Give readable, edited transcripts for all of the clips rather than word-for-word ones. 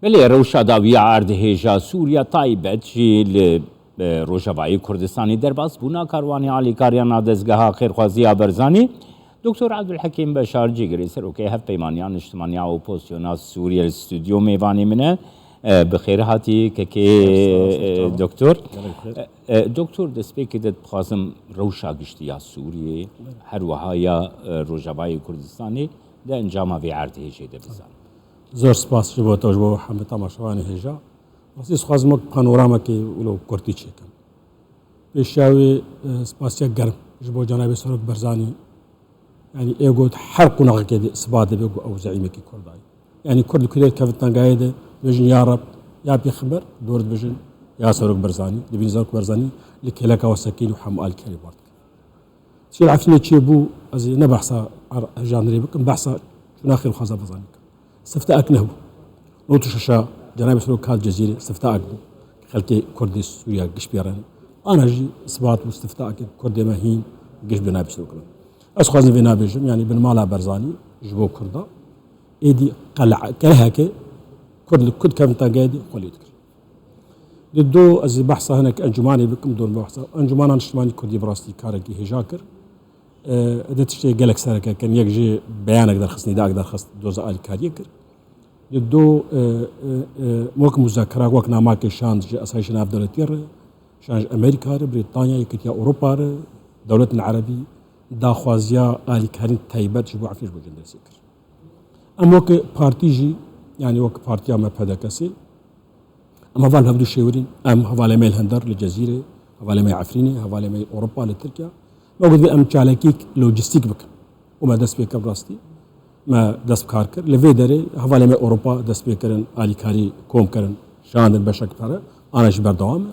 بله روشا داوی عرض هجا سوریا تایبت جیل روجاوایی کردستانی در باز بونا کاروانی علی کاریانا دزگاه خیرخوازی برزانی دکتر عبدالحکیم بشار جگری سروکی هف پیمانیان اجتماعی و پوزیشنات سوریا استودیو میوانی منه بخیر هاتی که دکتر دسپی که دت بخواسم روشا گشتیا سوریه هر وهایا روجاوایی کردستانی ده انجام وی عرض هجا ده بزن زۆر سپاس بۆ تۆش بۆ هەموو تەماشاوانی هێژا ڕاستی سوازم وەک پانۆرامەکەی ولو کورتی چێکم پێشاوی سپاسیە گەرم ji بۆ جەنابێ سەرۆک بەرزانی ینی ئێگوت هەر قونەغەکێ ئسبات دەبێت ئەو زەعیمێکی کوردایی ینی کورد کورێت کەوتنگایە دە بێژن یا ڕەب یا پێخبەر دۆرت بژن یا سەرۆک بەرزانی دەبین زەرۆک بەرزانی لە کێلەکەوە سەکین و هەموو ئالکەری بارد چی عفنێ چێ بوو ئەز نەبەحسا ژانرێ بکەم بەحسا چوناخێ خوازە بەزانی استفتاءك نهبو نوتو شاشا جناب سلوك كاد جزيرة استفتاءك بو خلقي كردي سوريا قش بيراني أنا جي إثبات واستفتاءك كردي مهين قش بناب سلوك أس خوازن في نابجم يعني بن مالا برزاني جبو كردا إيدي قلع كلهاك كرد كم تاقادي قوليتك دو أز بحثة هناك أنجماني بكم دور بحثة أنجمان اجتماعي كردي براستي كاركي هجاكر ده تشتي قالك سارك كان يجي بيانك در خصني داك در خص دوز آل كاريكر دو موك مذاكرة وقت نامك شان أساسا ناف دولتير شان أمريكا بريطانيا يكتيا أوروبا دولة العربي دا خوازيا آل كارين تايبات جبو عفيش بو جندر سيكر أم وك بارتيجي يعني وك بارتيا ما بدا كسي أم هفال هفدو شيورين أم هفال ميل هندر للجزيرة هفال مي عفريني هفال مي أوروبا لتركيا موجود في أمشالكيك لوجستيك بك وما دست بك براستي ما دست بكار كر لفيدري حوالي من أوروبا دست بكرن آلي كاري كوم كرن شاندن بشك بره أنا جبر دوام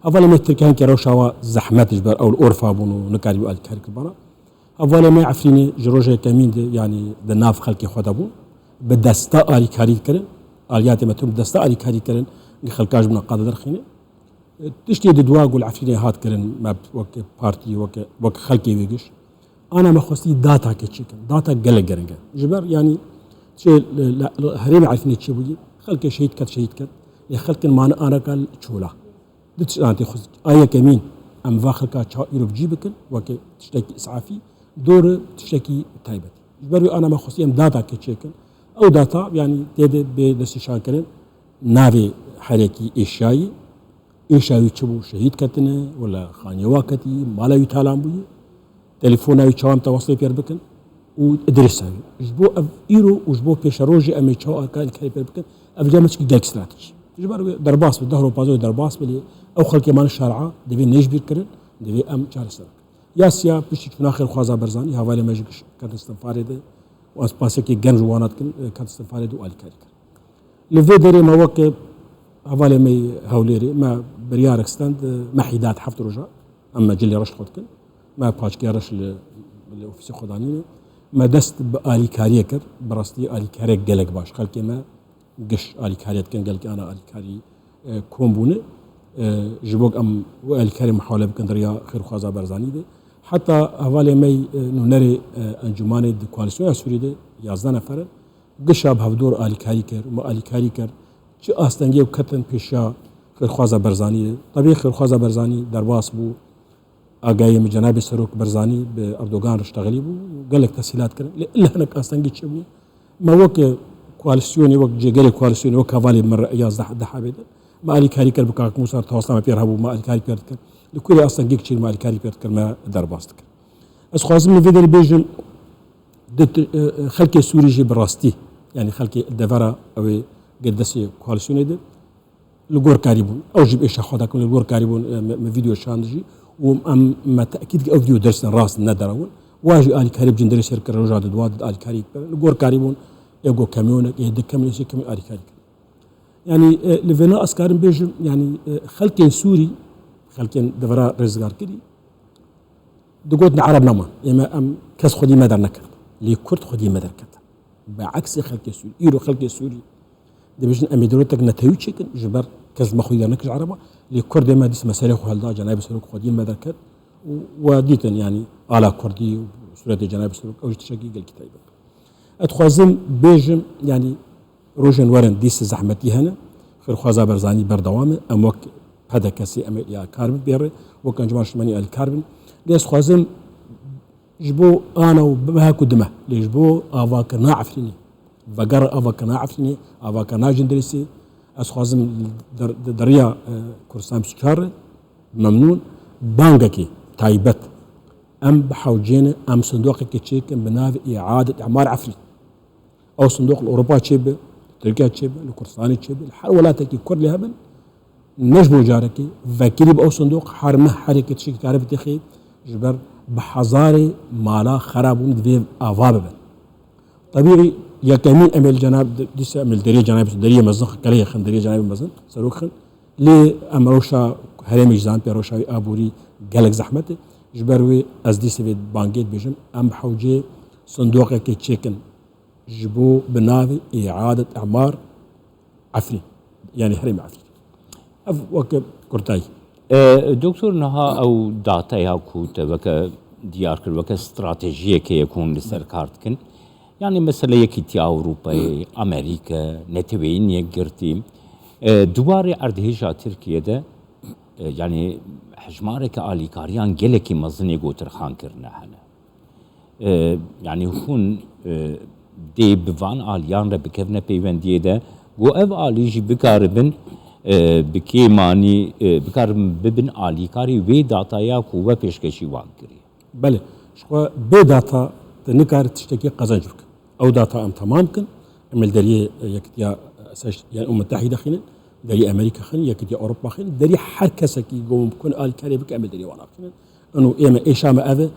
حوالي من تركيا كيرو شوا زحمات جبر أو الأورفا بونو نكاري آلي كاري كبرا حوالي من عفريني جروجة كمين يعني دناف خلقي خدا بون بدستا آلي كاري كرن آليات ما توم دستا آلي كاري كرن خلقاج من قادر خينه تشتي دواق والعفريني هات كرن ما وك بارتي وك خلقي ويجش أنا ما خصني داتا كتشيكن داتا قلق قرنجا جبر يعني شيء هريم عرفني تشي بوجي خلق شهيد كت يخلق ما أنا قال شولا دتش أنت خص آية كمين أم فاخلك شا يروب جيبكن وك تشتكي إسعافي دور تشتكي تايبت جبر أنا ما خصني أم داتا كتشيكن أو داتا يعني تيد بدستشان كرن نافي حركي إشاي إيشاوي تشبو شهيد كتنه ولا خانيوا كتي مالا يتالام بوي تليفوناوي تشاوم تواصل بير بكن وادرساوي جبو اف ايرو وجبو بيشاروجي امي تشاو اكال كاي بير بكن اف جامتش جاك استراتيجي جبر درباس بالظهر بازو درباس بلي او خلك مان الشارعه دبي نيش بير كرن دبي ام تشارسر ياسيا بشك ناخر خوازا برزاني حوالي ماجيك كانت استنفارده واسباسكي جنجوانات كانت استنفارده والكاريك لفيدري ما وك حوالي مي هوليري ما بريارك ستاند محيدات حفظ رجاء اما جلي رش خدكن ما باشكي رش الاوفيسي خداني ما دست بآلي كاريه كر براستي آلي كاريه قلق باش خلكي ما قش آلي كاريه كان قالك انا آلي كاري كومبونه جبوك ام وآلي كاري محاولة بكن دريا خير خوازا برزاني دي حتى حوالي مي نونري انجماني دي كواليسيون سوري دي 11 نفر قشاب هفدور آلي كاري كر وما آلي كاري كر چه آستنگی و کتن پیشا خیرخوازا برزانی طبیعی خیرخوازا برزانی درباس بو آگاهی من جناب سروک برزانی به اردوغان رشتغلی بو قالك تسهيلات كرن الا هناك آستنگی چه بو ما وك كواليسيوني وك جيجري كواليسيوني وك كافالي مر اياز دحابيد ما الي كاري كر بكاك موسى تواصل ما بيرهبو ما الي كاري بيرت كر لكل آستنگی چه ما الي كاري بيرت كر ما درباس كر اس خوازم فيديو بيجن خلق سوري جي براستي يعني خلق الدفرة او قدسي كواليسيوني ده لغور كاريبون او جيب ايش اخذك لغور كاريبون فيديو شاندجي وام ما تاكيد او فيديو درس راس ندرون واجي آل كاريب جندري شركه رجاد دواد آل كاريب لغور كاريبون يغو كاميونك يهدك كاميون شي كاميون آل كاريب يعني لفينا اسكارن بيجم يعني خلقين سوري خلقين دفرا رزقار كدي دقوتنا عرب نما اما ام كاس خدي ما در نكر لي كرد خدي ما در كت بعكس خلق سوري ايرو خلق سوري دبجن اميدروتك نتايوتشك جبر كز مخويا نكج عربه لكرد ما ديس مسالخ هالدا جناب سلوك خدين مدركت وديتن يعني على كردي وسوره جناب سلوك او تشكي الكتاب اتخوازم بيجم يعني روجن ورن ديس زحمتي هنا خير خوازا برزاني بردوامه ام وك هذا كسي ام يا كاربن بير وكان جماعه شماني الكاربن ليس خوازم جبو انا وبها كدمه ليجبو افاك نعفني فقر افاك نعفني افاك ناجندرسي اس خوازم دريا كرسام سكار ممنون بانجكي تايبت ام بحوجين ام صندوق كتشيك بناف اعاده اعمار عفري او صندوق الاوروبا تشيب تركيا تشيب الكردستاني تشيب الحولاتك كل هبل نجمو جاركي فكيلي او صندوق حرمه حركه تشيك تعرف تخي جبر بحزاري مالا خرابون في افابل طبيعي يا كمين امل جناب ديس امل دري جناب دري مزخ كلي خن دري جناب مزن سروخن لي امروشا هرمي جزان بيروشا ابوري قالك زحمته جبروي از دي سيفيد بانجيت بيجم ام حوجي صندوق كي تشيكن جبو بنافي اعاده اعمار عفري يعني حرم عفري اف وك كورتاي دكتور نها او داتا يا كوت وك ديار كل وك استراتيجيه كي يكون لسركارتكن يعني مثلا يكي اوروبا امريكا نتوين يقرتي دواري اردهيجا تركيا ده يعني حجمارك آلی کاریان گلکی مزنی گوتر خان کرنا هنه يعني هون دي بفان آلیان را بکفنه پیوندیه ده گو او آلیجی بکاربن بکیمانی بکاربن ببن آلی کاری وی داتایا کوه پیشکشی وان کری بله شو بي داتا تنكار تشتكي قزنجرك او داتا ام تمام كن امل دري يكتيا يعني متحده خلينا دري امريكا خن يكتي اوروبا خن دري حركسك يقوم بكون الكاري بك امل دري وانا خن انه ايما ايشاما اذا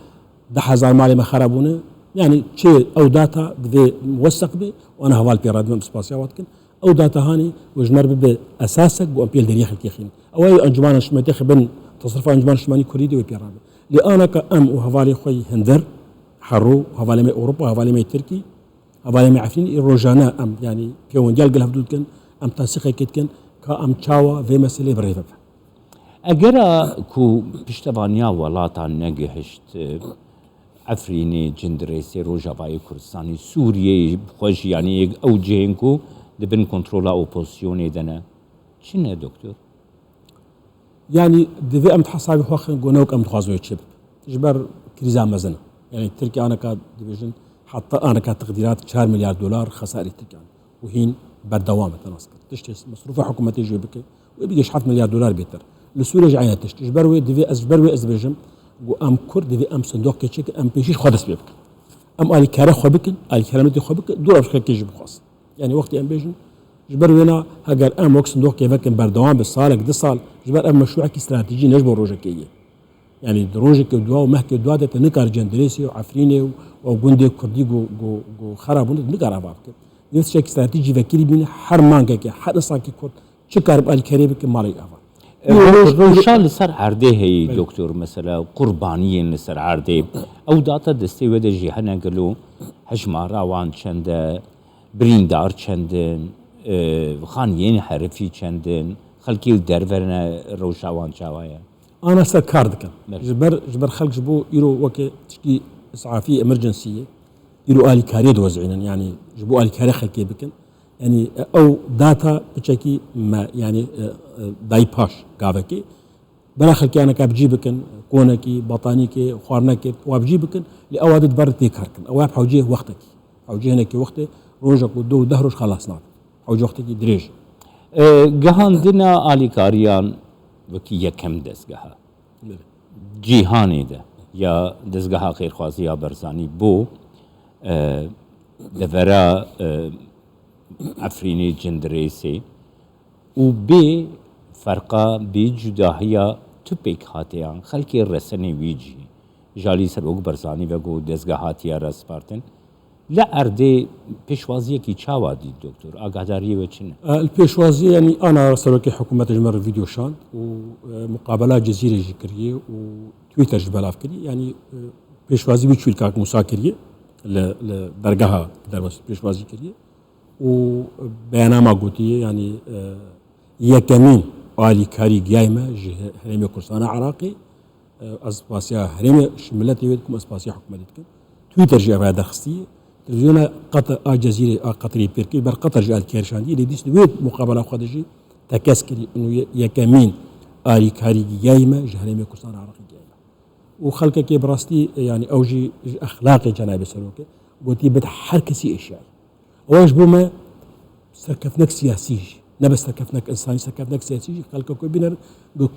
ده حزار مالي ما خربونه يعني شيء او داتا بدي موثق به وانا هوال بيراد من سباسيا واتكن او داتا هاني وجمر به اساسك وامبيل دري خلكي خن او اي انجمان شمتي خبن تصرف انجمان شماني كوريدي وبيراد لأنا كأم وهفالي خوي هندر حرو هفالي مي أوروبا هفالي مي تركي هفالي مي عفرين الروجانا أم يعني بيون ديال قلها بدود كن أم تنسيقي كت كن كأم تشاوا في مسألة بريفة اگر کو پشتوانیا ولاتا نگهشت عفرینی جندريسي روجاوای کردستانی سوریه خوش يعني او جهنكو دبن كنترولا اوبوزيوني دنا چنه دكتور؟ يعني دفي أم تحسابي خوخن قونوك أم تخازوي تشب جبر كريزا مزنة يعني تركيا أنا كاد ديفيجن حتى أنا كاد تقديرات 4 مليار دولار خسائر تركيا وهين بالدوام تناسك تشتي مصروف حكومتي جو بك وبيجي 7 مليار دولار بيتر لسوريا جعينة تشتي جبروي دفي أزبروي أزبرجم وأم كرد دفي أم صندوق كتشك أم بيشيش خدس بيبك أم آلي كاره خبك آلي كرامتي خبك دور أفشكل كيجي بخاص يعني وقت أم بيجن جبروينا هاجر أم وقت صندوق كيفكن بردوام بالصالة قد صال جبر أم مشروعك استراتيجي نجبر روجكية يعني دروجك دوا ومهك دوا ده نكار جندريسي وعفريني وجندي كردي جو خرابون نكار أبابك نفس شيء استراتيجي فكري بين حرمانك كي حد صاكي كرد شكر بالكريبك مالي أبا روشا لسر عرده هي دكتور مثلا قربانيين لسر عرده او داتا دستي ودا جيهنا قالوا حجمارا وان چند بريندار چندن خانيين حرفي چندن خلقي درورنا روشا وان چاوايا انا سر كاردك جبر خلق جبو يرو وكي تشكي اسعافيه امرجنسيه يرو الي كاري دوزعين يعني جبو الي كاري خلقي بكن يعني او داتا بتشكي ما يعني داي باش قافكي بلا خلقي انا كابجي بكن كونكي بطانيكي خوارنكي وابجي بكن لاواد برتي كاركن او حوجيه وقتك حوجيه هناك وقته روجك ودو دهرش خلاص ناك حوجي وقتك دريج جهاندنا آلی کاریان وکی یکم دستگاه جیهانی ده یا دستگاه خیرخوازی یا برزانی بو دورا عفرینی جندريسي و بي فرقا بي جداهية تبك هاتيان خلقي الرسني ويجي جالي سروق برزاني وگو دستگاهاتيا رسپارتن لا أردي بيشوازية كي تشاوا دي دكتور أقدارية وچنه البيشوازية يعني أنا سروكي حكومة جمر فيديو شان ومقابلات جزيرة جكرية وتويتر جبالاف كري يعني بيشوازي بيشويل كاك مساكرية لدرجها درمس بيشوازي كرية وبيانما قوتية يعني يكمين آلي كاري جايمة هرمي كردستان عراقي أسباسيا هرمي شملتي ودكم أسباسيا حكومتكم تويتر جي أفعال درخستية تلفزيون قطر جزيرة قطري بيركي بر قطر جال كيرشاندي اللي ديش دويت مقابلة خدجي تكسكري إنه يكمين آلي كاري جايمة جهنمي كرسان عراقي جايمة وخلق كي براستي يعني أوجي أخلاقي جناب سلوكي قلتي بد حركسي إشياء أوش بوما سركفناك سياسي نبس سركفناك إنساني سركفناك سياسي خلق كوي بينر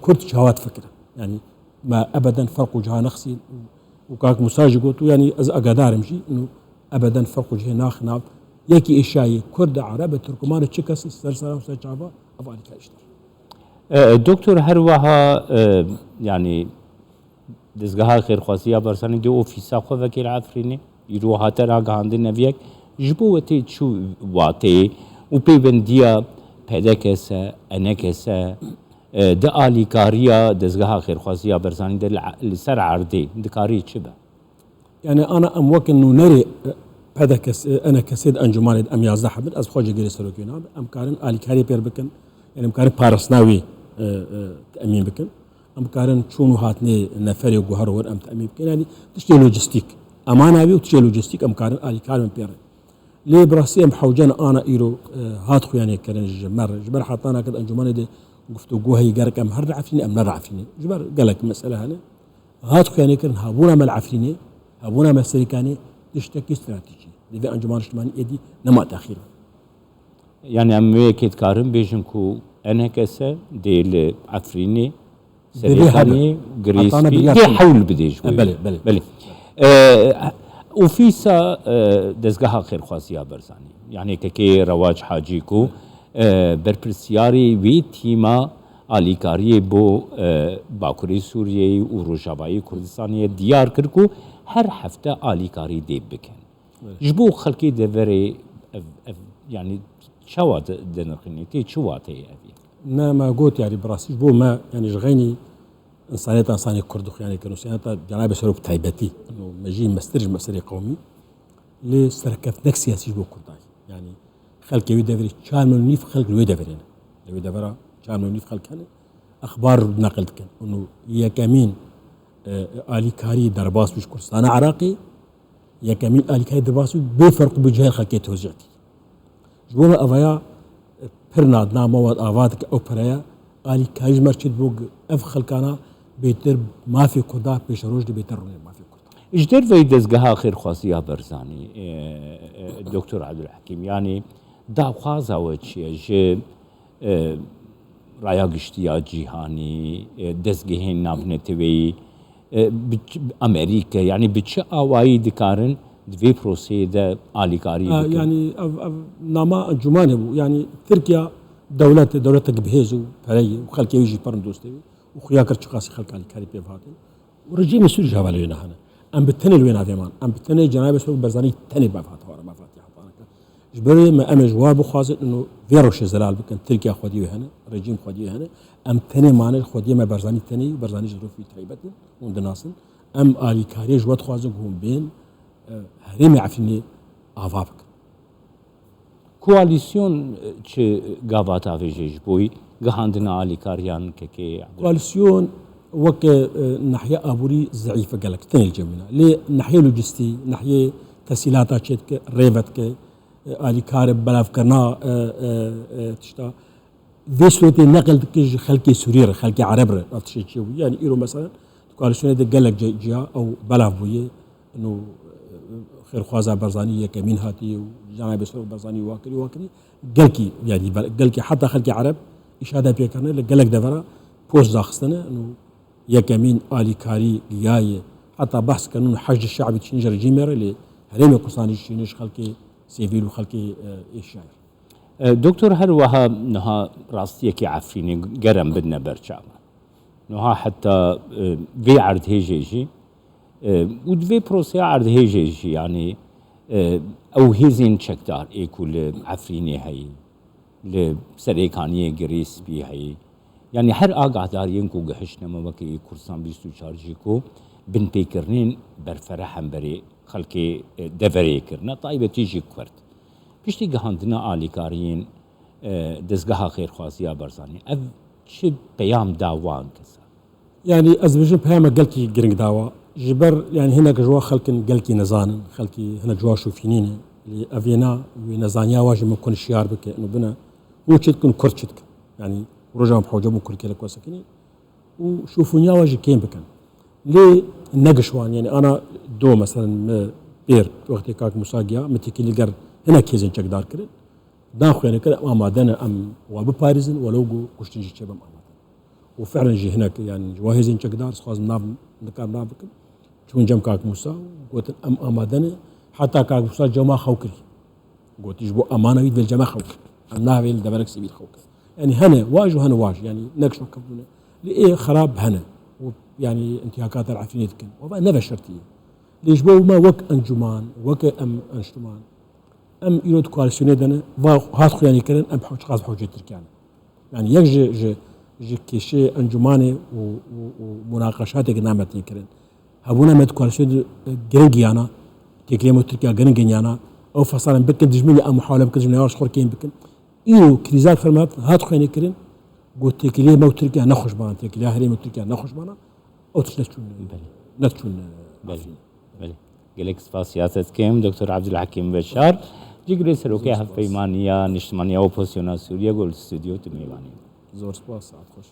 كرت شهوات فكرة يعني ما أبدا فرق جها نقصي وكاك مساجي قلتو يعني از أقدار مشي إنه ابدا فرق وجه ناخ ناب يكي اشاي كرد عرب تركمان تشكس سرسرا وسجابا افعال كاشتر دكتور هروها يعني دزگاه خیرخواسی برسانی دو اوفیسا خو وکیل عفرینی يروها ترى عند نبيك جبوتي شو واتي وبيبنديا بدكسا انكسا ده آلی کاریا دزگاه خیرخواسی برسانی در سر عرضی دکاری چه به؟ يعني أنا أم وكن إنه نري هذا أنا كسيد أنجمان أم يازده حمد أز خوجة جري سلوكينا أم كارن آلي كاري بير بكن يعني أم كارن بارسناوي تأمين بكن أم كارن شونو هاتني نفري وجوهر ور أم تأمين بكن يعني تشتي لوجستيك أمانة بي وتشتي لوجستيك أم كارن آلي كارن بير ليه براسي أم حوجنا أنا إيرو هات خو يعني كارن جبر حطانا كده أنجمان دي قفتو جوه يجارك أم هر عفيني أم نر عفيني جبر قالك مسألة هنا هات خو يعني كارن هابونا مل عفيني هابونا مسركاني تشتكي استراتيجي لذا أنجمان اجتماعي إيدي نما تأخير يعني أمي كيد كارم بيجنكو أنا كسا ديل عفريني سريكاني غريسبي دي حول بديش بلي وفيسا دزگاه خیرخواسی برزانی يعني كي رواج حاجيكو برپرسیاری وی تیما آلیکاری بو باکوری سوریه و روجاوایی کردستانی دیار کرکو هر هفته آلیکاری دیب بکن جبو خلقی دوری يعني شوا دنرخني تي شواتي أبي ما قلت يعني براسي بو ما يعني جغيني إنسانية كردخ يعني كانوا سيانتا جناب سروب تايبتي إنه مجي مسترج مسري قومي لسركف نك سياسي بو كرداي يعني خلق يوي دفري شامل نيف خلق يوي دفرين يوي دفرا شامل نيف خلق كان أخبار نقلت كان إنه يا كمين آلي كاري درباس مش كردستان عراقي يا كمين آلي كاري درباس بفرق بجهل خلقية توزعتي جبوما أفايا برناد نامواد آواتك أو برايا آلي كاريج مرشد بوغ أف خلقانا بيتر ما في كردا بيش روج بيتر ما في كردا اجدر في دزگاه خیرخواسی برزانی دكتور عبد الحكيم يعني داوخازا وچیه جه رایا گشتیا جیهانی دزگهین نافنتوی امریکا يعني بتش آوایی دکارن دوی پروسه ده آلیکاری يعني نما انجمانه يعني تركيا دولة بهيزو فري وخلق يجي برن دوستي وخيا كرت قاسي خلق آلیکاری بيفاتن ورجيم سوري جوال وين هنا ام بتني وين هذا ام بتني جناب سوق برزاني تني بفات ورا ما فاتي حطانك جبري ما ام جواب خازن انه فيروش زلال بكن تركيا خدي هنا رجيم خدي هنا ام تني معنى خدي ما برزاني تني برزاني ظروف تايبتن وندناسن ام آلیکاری جوات خازن هم بين هرم عفني آفابك کواليسيون چه گاوات آویجش بوی گهاندنا آلیکاریان که کواليسيون وك ناحية أبوري ضعيفة قالك تاني الجميلة ليه ناحية لوجستي ناحية تسهيلات شتك ريفتك آلیکار بلاف كرنا تشتا في صورة نقل كج خلقي سورير خلقي عرب رفتشي يعني إيرو مثلا کواليسيون ده قالك جا أو بلاف بويه إنه خير خوازا برزانية كمين هاتي وجناب سروق برزاني واكري قالكي يعني قالكي حتى خلقي عرب إشادة بيكرنا لقالك دفرا بوش داخستنا إنه يا كمين آلیکاری جاي حتى بحث كانون حج الشعبي تشنجر جيمر اللي هريم قصاني تشنج خلقي سيفيل وخلقي الشاعر دكتور هروها نها راستيه كي عفريني قرم بدنا برشاما نها حتى في عرض هيجي ودفي بروسي عرض هيجي يعني او هيزين تشكدار ايكول عفريني هي لسريكانيه جريس بي هي يعني هر آگاهدارین کو گهشنا ممکی کورسان 24 کو بن پیکرنین برفرحم بری خلقی دفری کرنا طایب تیجی کرد پشتی گهاندنا آلیکارین دزگاه خیرخواسی برزانی اف چه پیام داوان کسا يعني أزبجن بهما قالكي جرينج داوا جبر يعني هنا جوا خلق قلكي نزان خلقي هنا جوا شوفينين اللي افينا ونزانيا واجب ما يكون شيار بك انه بنا هو تشتكن كرتشتك يعني رجع بحوجه من كل كلا كوسكني وشوفونيا واجب كين بكن ليه النقشوان يعني انا دو مثلا بير وقت كاك مساقيا متكيل القر هنا كيزن تقدر كرن داخل يعني كده ما دنا ام وبباريزن ولو كشتنجي شباب ما وفعلا جي هناك يعني جواهزين تقدر خلاص ناب نكام نابك شون جم كاك موسى قلت ام دنا حتى كاك موسى جما خوكل قلت يجبو امانه يد الجما خوك انا في دبرك سبيل خوك يعني هنا واج وهنا واج يعني نقشوا كبنا ليه خراب هنا يعني انتهاكات العفينيت كن وبا نفس شرطيه ليش بو ما وك انجمان وك ام انشتمان ام يرد كواليسيون دنا هات يعني كرن ام بحوش خاص بحوجه تركيان يعني يك جي كيشي انجماني ومناقشات نعمتي كرن هبونا مت كواليسيون جرينجيانا تكلمه تركيا جرينجيانا او فصلا بكن دجمني ام محاوله بكن دجمني واش خوركين بكن ايو كريزات فرمات هات يعني كرن قلت تكليه مو تركيا نخش بان تكليه هريم تركيا نخش بان او تشنتشون نتشون بله گلک سپاسیاست کم دکتر عبدالحکیم بشار جگری سروکی هفته ایمانیا نشتمانیا اپوزیسیون سوریه گل استودیو تو میوانی زور سپاس خوش